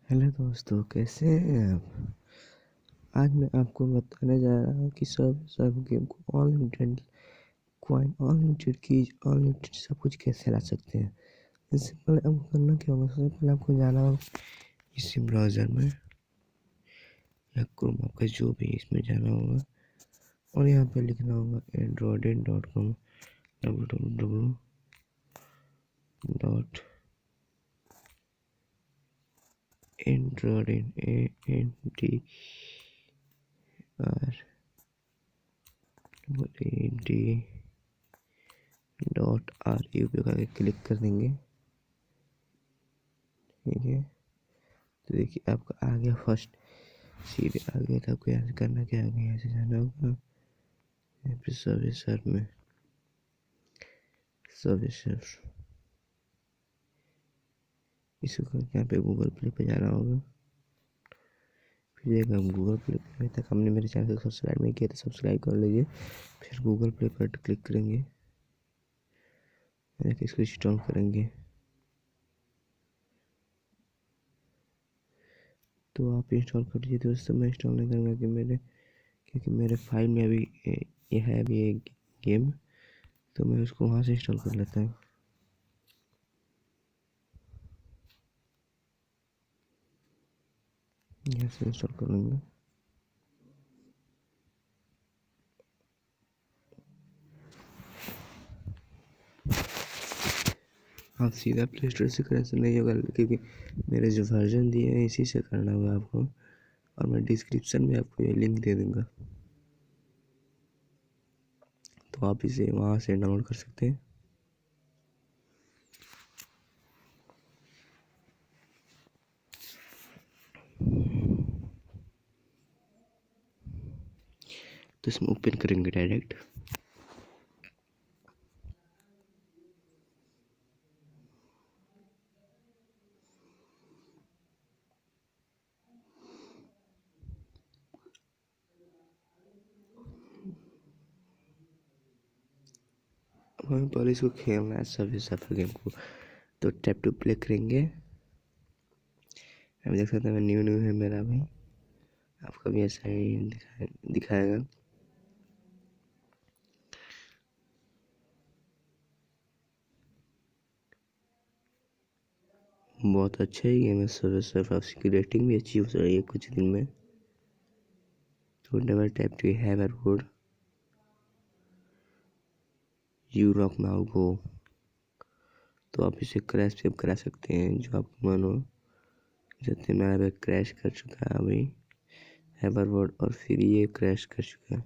Hello दोस्तों, कैसे हैं आप। आज मैं आपको बताने जा रहा हूँ कि सब गेम को unlimited coin, unlimited keys, unlimited सब कुछ कैसे ला सकते हैं। इससे पहले आपको करना क्या होगा, सबसे पहले आपको जाना होगा इसी ब्राउज़र में या क्रोम, आपका जो भी इसमें जाना होगा और यहाँ पे लिखना होगा android.com www.android.ru पे करके क्लिक कर देंगे। ठीक है, तो देखिए आपका आ गया, फर्स्ट सीधे आ गया। तो आपको यहाँ से करना क्या होगा, यहाँ से जाना होगा यहाँ पे सर्विसर में, सर्विसर इसको करके यहाँ पे गूगल प्ले पे जाना होगा। फिर हम गूगल प्ले पे, अभी तक हमने मेरे चैनल को सब्सक्राइब नहीं किया तो सब्सक्राइब कर लीजिए। फिर गूगल प्ले पर क्लिक करेंगे, इसको इंस्टॉल करेंगे। तो आप इंस्टॉल कर लीजिए दोस्तों, मैं इंस्टॉल नहीं करूँगा क्योंकि मेरे फाइल में अभी ये है अभी एक गेम, तो मैं उसको वहाँ से इंस्टॉल कर लेता हूँ। यहाँ से इंस्टॉल कर लूँगा। आप सीधा प्ले स्टोर से करें तो नहीं होगा, क्योंकि मेरे जो वर्जन दिए हैं इसी से करना होगा आपको, और मैं डिस्क्रिप्शन में आपको ये लिंक दे दूँगा, तो आप इसे वहाँ से डाउनलोड कर सकते हैं। तो इसमें ओपन करेंगे डायरेक्ट। हमें पहले इसको खेलना है सभी सफर गेम को, तो टैप टू प्ले करेंगे। अभी देख सकते हैं न्यू है मेरा भी, आपका भी ऐसा ही दिखाएगा। बहुत अच्छा ही गेम है सर्फ, आपकी रेटिंग भी अच्छी हो रही है कुछ दिन में। तो double tap to have a road you rock now go, तो आप इसे क्रैश पे करा सकते हैं जो आपको मन हो। जैसे मेरा भी क्रैश कर चुका है अभी हैवरवर्ड, और फिर ये क्रैश कर चुका है।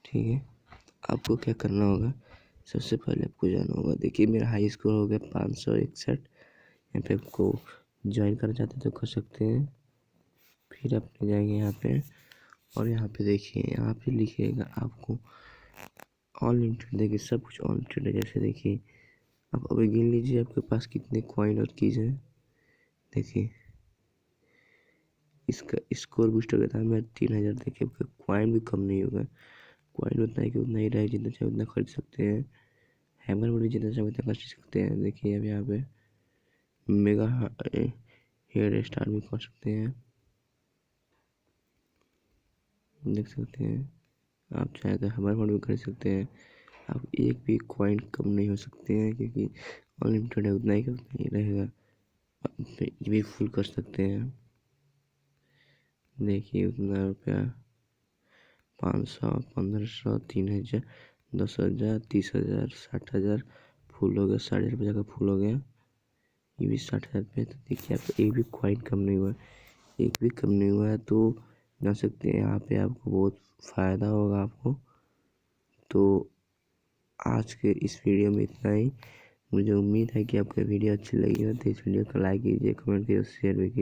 ठीक है, आपको क्या करना होगा, सबसे पहले आपको जाना होगा। देखिए मेरा हाई स्कोर हो गया 561। यहाँ पे आपको ज्वाइन करना चाहते तो कर सकते हैं। फिर अपने जाएंगे यहाँ पे, और यहाँ पे देखिए, यहाँ पे लिखिएगा आपको अनलिमिटेड। देखिए सब कुछ अनलिमिटेड है। जैसे देखिए आप अभी गिन लीजिए आपके पास कितने कॉइन और कीज हैं। देखिए इसका स्कोर बूस्टर का दाम है 3000। देखिए आपका कॉइन भी कम नहीं होगा, कॉइन उतना ही कि उतना ही रहे, जितना चाहे उतना खरीद सकते हैं। हैमर भी जितना चाहे उतना खरीद सकते हैं। देखिए अब यहाँ पे मेगा हेयर स्टार भी कर सकते हैं, देख सकते हैं। आप चाहे तो हैमर मोड भी खरीद सकते हैं। आप एक भी कॉइन कम नहीं हो सकते हैं, क्योंकि अनलिमिटेड है, उतना ही का उतना ही रहेगा। आप ये भी फुल कर सकते हैं। देखिए उतना रुपया 500, 1500, 3000, 10,000, 30,000, 60,000 फुल हो गया। 60,000 का फुल हो गया। ये भी 60,000 पे। तो देखिए आपको एक भी कॉइन कम नहीं हुआ, एक भी कम नहीं हुआ है, तो जा सकते हैं यहाँ पे, आपको बहुत फ़ायदा होगा आपको। तो आज के इस वीडियो में इतना ही। मुझे उम्मीद है कि आपको वीडियो अच्छी लगी हो, तो इस वीडियो को लाइक कीजिए, कमेंट कीजिए, शेयर भी कीजिए।